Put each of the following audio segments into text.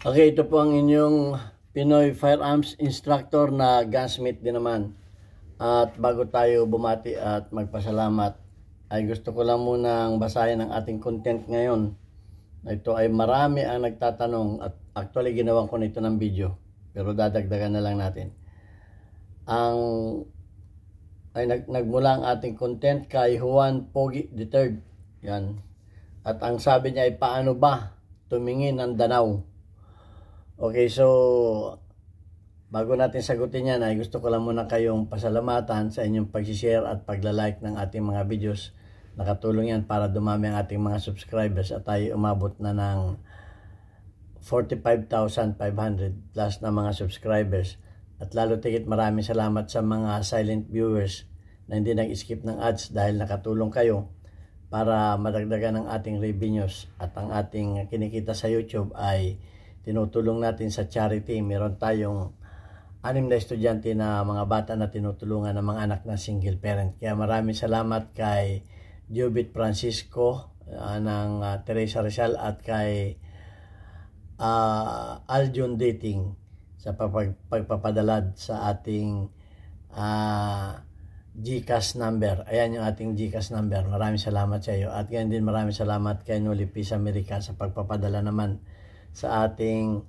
Okay, ito po ang inyong Pinoy Firearms Instructor na gunsmith din naman. At bago tayo bumati at magpasalamat, ay gusto ko lang munang basahin ang ating content ngayon. Ito ay marami ang nagtatanong at actually ginawan ko nito ng video. Pero dadagdagan na lang natin. Nagmula ang ating content kay Juan Pogi III. Yan. At ang sabi niya ay paano ba tumingin ang Danau? Okay, so bago natin sagutin yan ay gusto ko lang muna kayong pasalamatan sa inyong pag-share at pagla-like ng ating mga videos. Nakatulong yan para dumami ang ating mga subscribers at tayo umabot na ng 45,500 plus na mga subscribers. At lalo tigit maraming salamat sa mga silent viewers na hindi nag-skip ng ads dahil nakatulong kayo para madagdagan ang ating revenues at ang ating kinikita sa YouTube ay tinutulong natin sa charity. Meron tayong 6 na estudyante na mga bata na tinutulungan ng mga anak na single parent. Kaya maraming salamat kay Jubit Francisco ng Teresa Rizal at kay Aljun Dating sa pagpapadala sa ating GCash number. Ayan yung ating GCash number. Maraming salamat sa iyo. At ganyan din maraming salamat kay Noli Peace America sa pagpapadala naman sa ating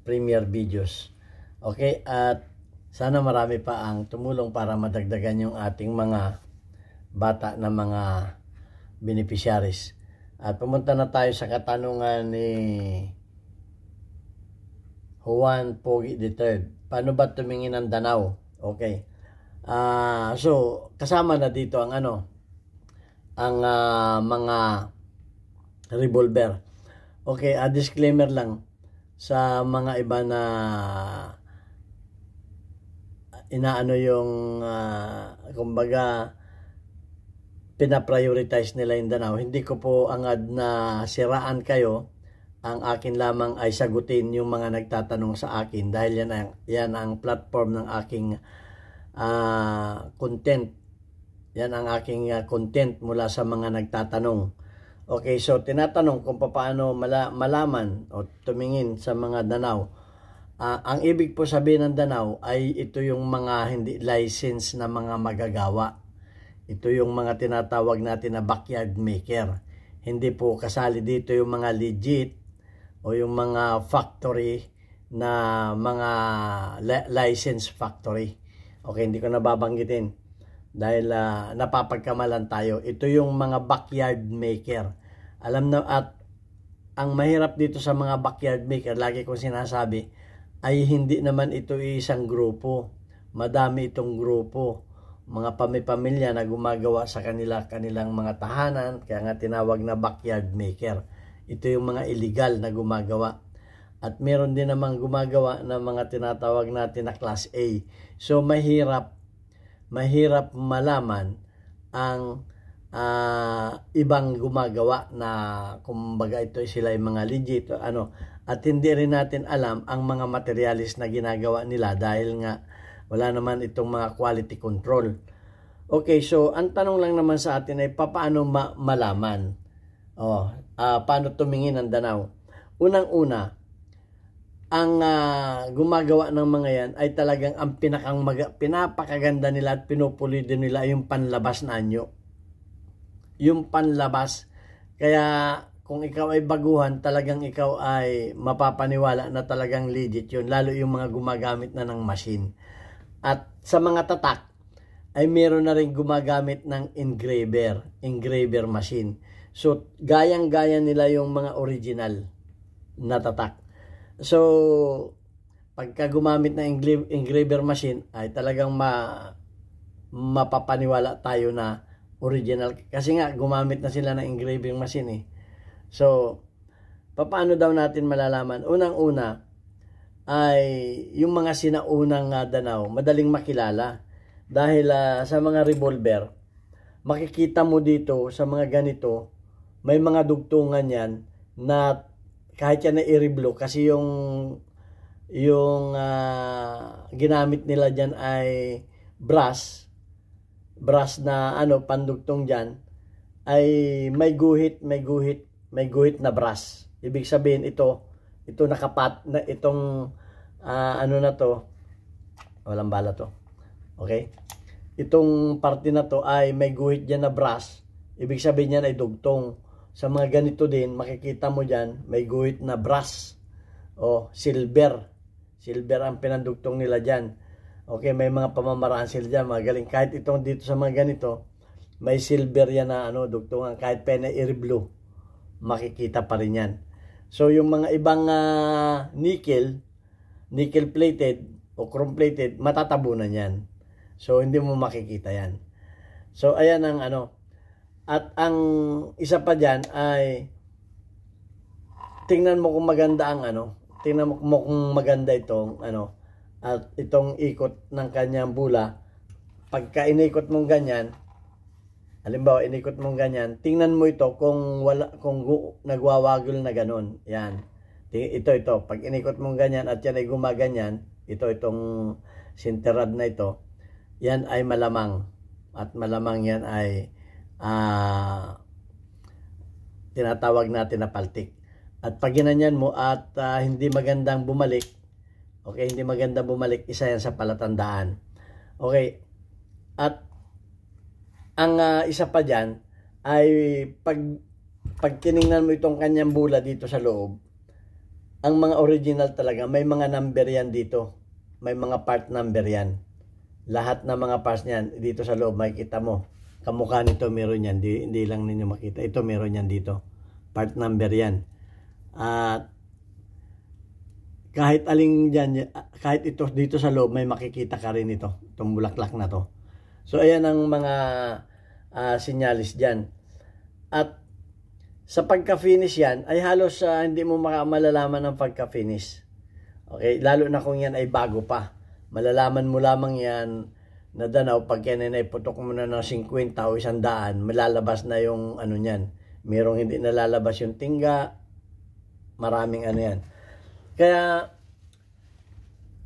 premiere videos. Okay, at sana marami pa ang tumulong para madagdagan yung ating mga bata na mga beneficiaries. At pumunta na tayo sa katanungan ni Juan Pogi III. Paano ba tumingin ang Danau? Okay. So kasama na dito ang mga revolver. Okay, disclaimer lang sa mga iba na inaano yung kumbaga pina-prioritize nila yung Danau. Hindi ko po angad na siraan kayo. Ang akin lamang ay sagutin yung mga nagtatanong sa akin dahil yan ang platform ng aking content. Yan ang aking content mula sa mga nagtatanong. Okay, so tinatanong kung paano malaman o tumingin sa mga Danau. Ang ibig po sabihin ng Danau ay ito yung mga hindi license na mga magagawa. Ito yung mga tinatawag natin na backyard maker. Hindi po kasali dito yung mga legit o yung mga factory na mga license factory. Okay, hindi ko nababanggitin dahil napapagkamalan tayo. Ito yung mga backyard maker. Alam na, at ang mahirap dito sa mga backyard maker, lagi kong sinasabi, ay hindi naman ito isang grupo. Madami itong grupo. Mga pamilya na gumagawa sa kanilang mga tahanan, kaya nga tinawag na backyard maker. Ito yung mga illegal na gumagawa. At meron din namang gumagawa ng mga tinatawag natin na Class A. So mahirap malaman ang ibang gumagawa na kumbaga ito sila yung mga legit at hindi rin natin alam ang mga materialis na ginagawa nila dahil nga wala naman itong mga quality control. Okay, so ang tanong lang naman sa atin ay paano malaman paano tumingin ang Danau. Unang-una, ang gumagawa ng mga yan ay talagang ang pinapakaganda nila at pinupulido nila yung panlabas na anyo. Yung panlabas. Kaya kung ikaw ay baguhan, talagang ikaw ay mapapaniwala na talagang legit yun. Lalo yung mga gumagamit na ng machine. At sa mga tatak, ay meron na rin gumagamit ng engraver machine. So, gayang-gaya nila yung mga original na tatak. So, pagka gumamit ng engraver machine, ay talagang mapapaniwala tayo na original. Kasi nga, gumamit na sila ng engraving machine eh. So, paano daw natin malalaman? Unang-una, ay yung mga sinaunang Danau, madaling makilala. Dahil sa mga revolver, makikita mo dito sa mga ganito, may mga dugtungan yan na kahit yan na i-reblow kasi yung ginamit nila dyan ay brass na pandugtong dyan ay may guhit na brass. Ibig sabihin ito ito nakapat na itong ano na to, walang bala to. Okay? Itong parte na to ay may guhit diyan na brass. Ibig sabihin niyan ay dugtong. Sa mga ganito din, makikita mo diyan, may guhit na brass o silver. Silver ang pinandugtong nila diyan. Okay, may mga pamamaraan sila diyan, magaling. Kahit itong dito sa mga ganito, may silver yan na ano, dugtungan. Kahit air blue, makikita pa rin yan. So, yung mga ibang nickel plated o chrome plated, matatabunan yan. So, hindi mo makikita yan. So, ayan ang ano. At ang isa pa dyan ay, tingnan mo kung maganda ang ano, tingnan mo kung maganda itong ano, at itong ikot ng kanyang bula. Pagka inikot mong ganyan, halimbawa inikot mong ganyan, tingnan mo ito kung nagwawagol na ganun. Yan. Ito. Pag inikot mong ganyan at yan ay gumaganyan, itong sinterad na ito, yan ay malamang. At malamang yan ay tinatawag natin na paltik. At pag ginanyan mo at hindi magandang bumalik, okay, hindi magandang bumalik, isa yan sa palatandaan. Okay. At ang isa pa dyan ay pag tiningnan mo itong kanyang bula dito sa loob, ang mga original talaga, may mga number yan dito. May mga part number yan. Lahat ng mga parts niyan, dito sa loob, makikita mo. Kamukha nito, meron yan. Hindi lang ninyo makita. Ito, meron yan dito. Part number yan. At kahit aling dyan, kahit ito dito sa loob, may makikita ka rin ito. Itong bulaklak na to. So, ayan ang mga sinyalis dyan. At sa pagka-finish yan, ay halos hindi mo malalaman ang pagka-finish. Okay? Lalo na kung yan ay bago pa. Malalaman mo lamang yan na danaw pag yan ay putok mo na ng 50 o 100, malalabas na yung ano niyan. Merong hindi nalalabas yung tingga. Maraming ano yan. Kaya,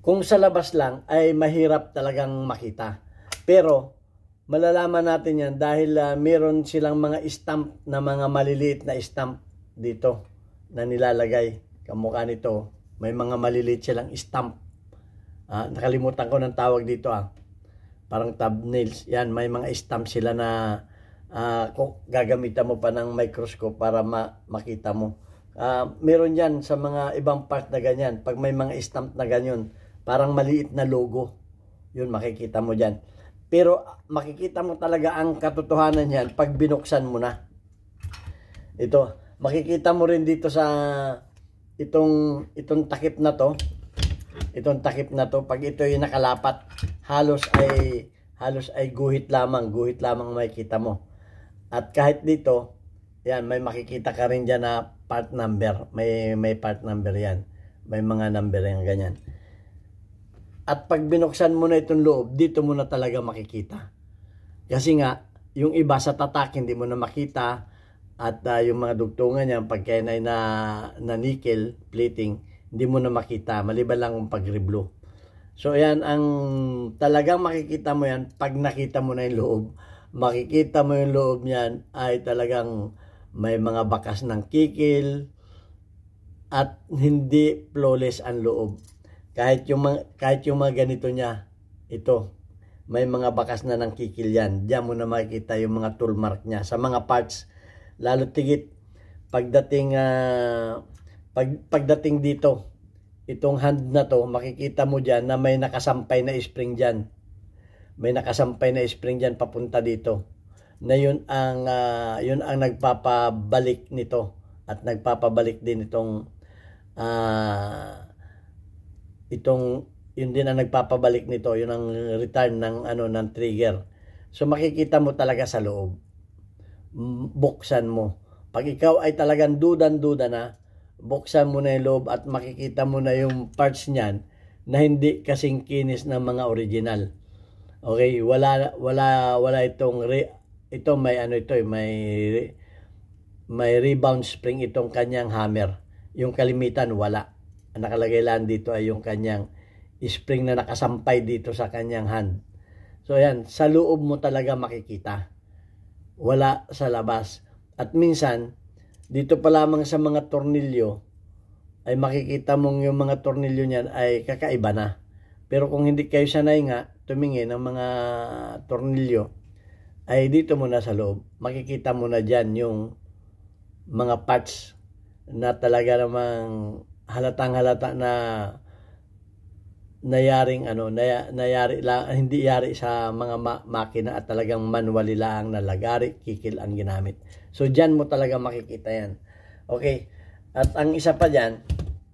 kung sa labas lang, ay mahirap talagang makita. Pero, malalaman natin yan dahil meron silang mga stamp na mga maliliit na stamp dito na nilalagay. Kamukha nito, may mga maliliit silang stamp. Nakalimutan ko ng tawag dito. Parang thumbnails. Yan, may mga stamp sila na gagamitan mo pa ng microscope para makita mo. Meron yan sa mga ibang part na ganyan. Pag may mga stamp na ganyan, parang maliit na logo. Yun, makikita mo dyan. Pero makikita mo talaga ang katotohanan yan pag binuksan mo na. Ito, makikita mo rin dito sa itong takip na to. Itong takip na to, pag ito ay nakalapat, halos ay guhit lamang makikita mo. At kahit dito, yan, may makikita ka rin dyan na part number. May part number yan. May mga number yan, ganyan. At pag binuksan mo na itong loob, dito mo na talaga makikita. Kasi nga, yung iba sa tatak, hindi mo na makita. At yung mga dugtungan niya, pagka ay na nickel plating, hindi mo na makita. Maliban lang kung pag-reblow. So, ayan, ang talagang makikita mo yan, pag nakita mo na yung loob, makikita mo yung loob niyan ay talagang may mga bakas ng kikil at hindi flawless ang loob. Kahit yung mga ganito niya, ito, may mga bakas na ng kikil yan. Diyan mo na makikita yung mga tool mark niya. Sa mga parts, lalo tigit, pagdating dito, itong hand na to, makikita mo dyan na may nakasampay na spring dyan. May nakasampay na spring dyan papunta dito. Na yun ang nagpapabalik nito. At nagpapabalik din yun din ang nagpapabalik nito, yun ang return ng trigger. So makikita mo talaga sa loob. Buksan mo. Pag ikaw ay talagang dudan-duda na, buksan mo na yung loob at makikita mo na yung parts niyan na hindi kasing kinis ng mga original. Okay, wala itong may rebound spring itong kanyang hammer. Yung kalimitan wala. Ang nakalagay lang dito ay yung kanyang spring na nakasampay dito sa kanyang hand. So ayan, sa loob mo talaga makikita. Wala sa labas. At minsan, dito pa lamang sa mga tornilyo, ay makikita mong yung mga tornilyo niyan ay kakaiba na. Pero kung hindi kayo sanay nga tumingin ng mga tornilyo, ay dito muna sa loob, makikita mo na dyan yung mga parts na talaga namang halatang halata na nayaring nayari lang, hindi yari sa mga makina at talagang manually lang na lagari, kikil ang ginamit. So diyan mo talaga makikita yan. Okay. At ang isa pa diyan,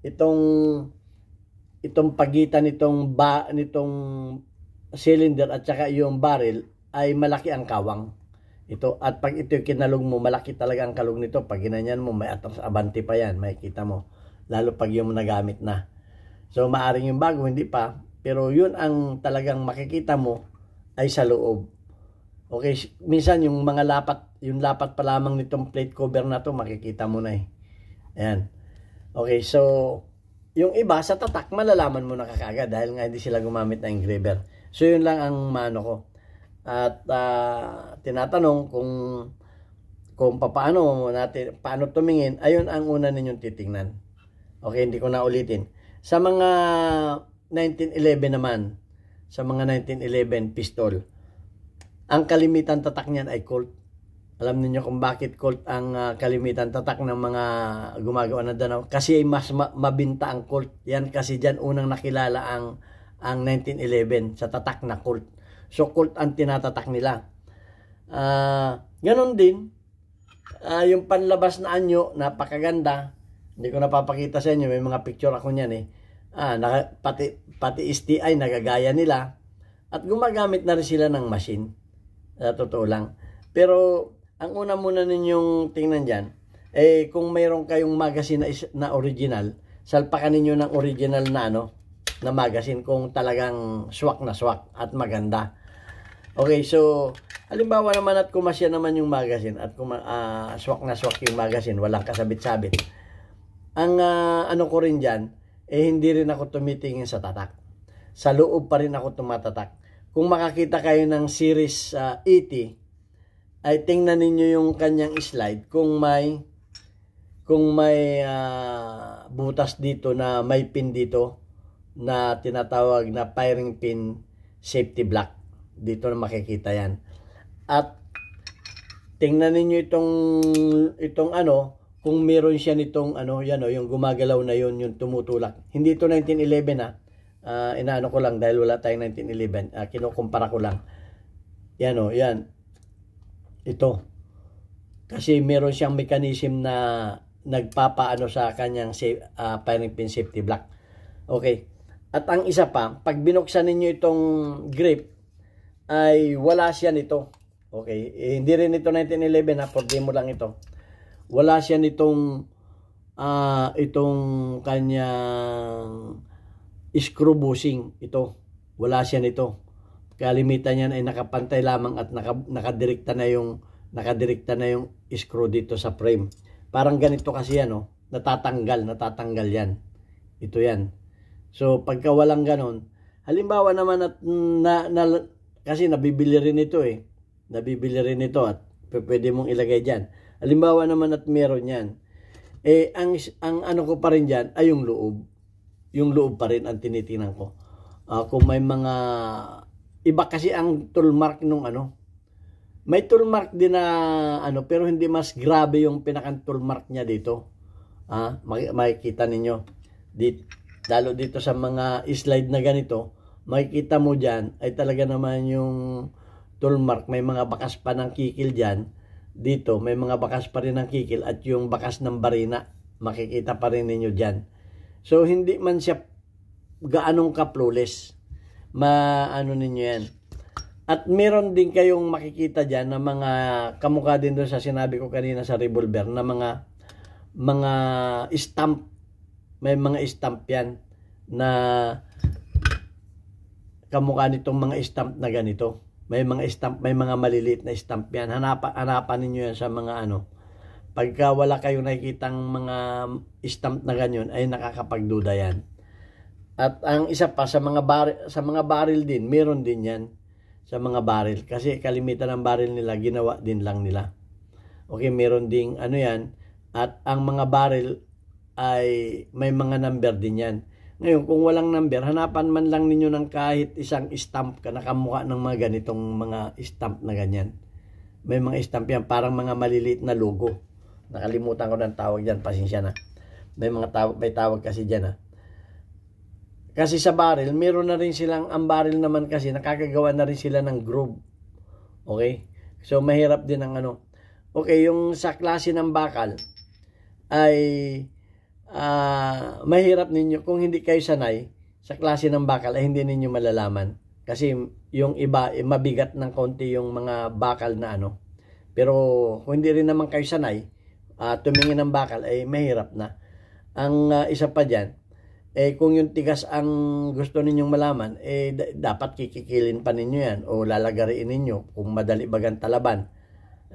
itong pagitan nitong cylinder at saka yung barrel ay malaki ang kawang. Ito, at pag ito kinalog mo, malaki talaga ang kalog nito. Pag ginanyan mo, may atras abante pa yan, makikita mo. Lalo pag yung nagamit na. So, maaring yung bago, hindi pa. Pero yun ang talagang makikita mo ay sa loob. Okay, minsan yung mga lapat pa lamang nitong plate cover na to, makikita mo na eh. Ayan. Okay, so, yung iba sa tatak, malalaman mo na kakaagad dahil nga hindi sila gumamit na engraver. So, yun lang ang mano ko. At tinatanong kung paano tumingin, ayun ang una ninyong titingnan. Okay, hindi ko na ulitin. Sa mga 1911 naman, sa mga 1911 pistol, ang kalimitan tatak niyan ay Colt. Alam niyo kung bakit Colt ang kalimitan tatak ng mga gumagawa ng Danaw? Kasi mas mabinta ang Colt. Yan kasi diyan unang nakilala ang 1911 sa tatak na Colt. So Colt ang tinatatak nila. Ganon din, yung panlabas na anyo, napakaganda. Hindi ko napapakita sa inyo, may mga picture ako niyan eh. Pati STI nagagaya nila. At gumagamit na rin sila ng machine. Totoo lang. Pero ang una muna ninyong tingnan dyan, kung mayroon kayong magazine na original, salpakan ninyo ng original na magazine kung talagang swak na swak at maganda. Okay, so halimbawa naman at kumasya naman yung magazine at swak na swak yung magazine, walang kasabit-sabit. Ang ano ko rin dyan, hindi rin ako tumitingin sa tatak. Sa loob pa rin ako tumatatak. Kung makakita kayo ng series 80, ay tingnan ninyo yung kanyang slide kung may butas dito na may pin dito na tinatawag na firing pin safety block. Dito na makikita yan. At tingnan ninyo itong kung meron siya nitong yan yung gumagalaw na yun, yung tumutulak. Hindi ito 1911 inaano ko lang dahil wala tayong 1911. Kinukumpara ko lang. Yan yan. Ito. Kasi meron siyang mechanism na nagpapaano sa kanyang firing pin safety block. Okay. At ang isa pa, pag binuksan ninyo itong grip, ay wala siya nito. Okay. Hindi rin ito 1911 for demo lang ito. Wala siya nitong itong kanyang screw bushing. Ito. Wala siya nito. Kalimitan niyan ay nakapantay lamang at nakadirekta na yung screw dito sa frame. Parang ganito kasi yan, natatanggal yan. Ito yan. So pagka walang ganon, halimbawa naman at kasi nabibili rin ito Nabibili rin ito at pwede mong ilagay diyan. Halimbawa naman at meron yan. Ang ano ko pa rin diyan ay yung loob. Yung loob pa rin ang tinitingnan ko. Kung may mga iba kasi ang tool mark nung may tool mark din na pero hindi mas grabe yung pinakang tool mark niya dito. Makikita ninyo. Lalo dito sa mga slide na ganito, makikita mo diyan ay talaga naman yung tool mark, may mga bakas pa ng kikil diyan. Dito may mga bakas pa rin ng kikil at yung bakas ng barina, makikita pa rin ninyo diyan. So hindi man siya gaanong ka-flawless. Maano ninyo yan. At meron din kayong makikita dyan na mga kamukha din doon sa sinabi ko kanina sa revolver na mga stamp. May mga stamp yan na kamukha nitong mga stamp na ganito. May mga stamp, may mga maliliit na stamp yan. Hanapan ninyo yan sa mga Pagka wala kayong nakikitang mga stamp na ganyan ay nakakapagduda yan. At ang isa pa sa mga barrel din, meron din 'yan sa mga barrel kasi kalimitan ng barrel nila ginawa din lang nila. Okay, meron ding yan. At ang mga barrel ay may mga number din yan. Ngayon, kung walang number, hanapan man lang ninyo ng kahit isang stamp ka nakamukha ng mga ganitong mga stamp na ganyan. May mga stamp yan, parang mga maliliit na logo. Nakalimutan ko ng tawag dyan, pasensya na. May tawag kasi dyan. Kasi sa barrel, meron na rin silang, ang barrel naman kasi, nakakagawa na rin sila ng groove. Okay? So, mahirap din ang ano. Okay, yung sa klase ng bakal, ay mahirap ninyo, kung hindi kayo sanay sa klase ng bakal, ay hindi ninyo malalaman. Kasi yung iba, mabigat ng konti yung mga bakal na ano. Pero kung hindi rin naman kayo sanay, tumingin ng bakal, ay mahirap na. Ang isa pa dyan, kung yung tigas ang gusto ninyong malaman, dapat kikikilin pa ninyo yan o lalagariin ninyo kung madali bagang talaban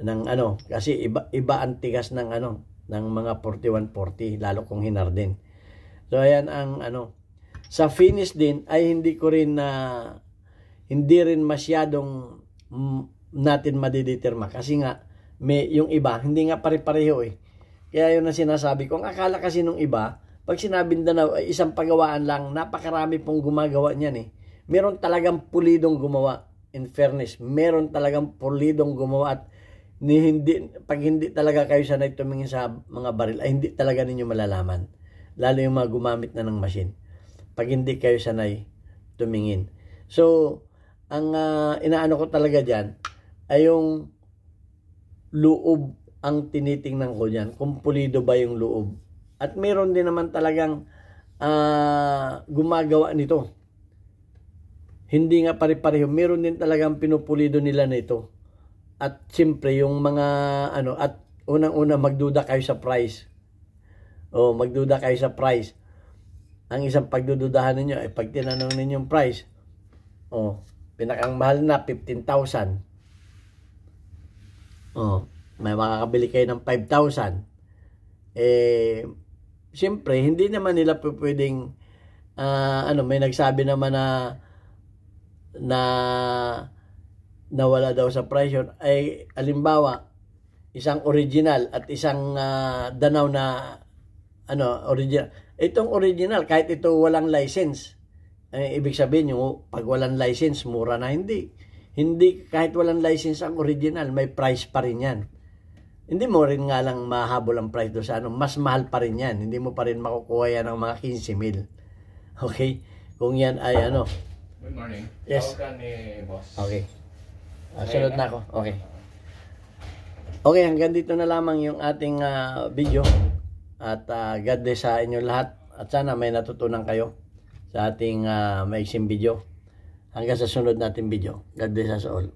ng ano, kasi iba ang tigas ng ano, ng mga 4140, lalo kung hinardin. So ayan ang ano. Sa finish din ay hindi rin masyadong natin madideterma kasi nga yung iba hindi nga pare-pareho Kaya yun ang sinasabi ko. Ang akala kasi nung iba, pag sinabing Danau ay isang pagawaan lang, napakarami pong gumagawa niyan Meron talagang pulidong gumawa. In fairness, meron talagang pulidong gumawa at pag hindi talaga kayo sanay tumingin sa mga baril, ay hindi talaga ninyo malalaman. Lalo yung mga gumamit na ng machine. Pag hindi kayo sanay tumingin. So, ang inaano ko talaga dyan, ay yung loob ang tinitingnan ko dyan. Kung pulido ba yung loob. At meron din naman talagang gumagawa nito. Hindi nga pare-pareho. Meron din talagang pinupulido nila nito. At siyempre yung mga ano, at unang-una magduda kayo sa price. Magduda kayo sa price. Ang isang pagdududahan ninyo ay pag tinanong ninyo yung price. Pinakang mahal na 15,000. May makakabili kayo ng 5,000. Siyempre hindi naman nila pwedeng may nagsabi naman na wala daw sa presyo ay alimbawa isang original at isang Danau na original. Itong original kahit ito walang license, ibig sabihin yung pag walang license mura na. Hindi kahit walang license ang original, may price pa rin yan. Hindi mo rin nga lang mahabol ang price do sa mas mahal pa rin yan. Hindi mo pa rin makukuha yan ng mga 15,000. Okay, kung yan ay Good morning. Yes. Tawag ka ni boss. Okay. Sunod na ako. Okay. Okay, hanggang dito na lamang yung ating video. At God bless sa inyo lahat. At sana may natutunan kayo sa ating maiksing video. Hanggang sa sunod nating video. God bless us all.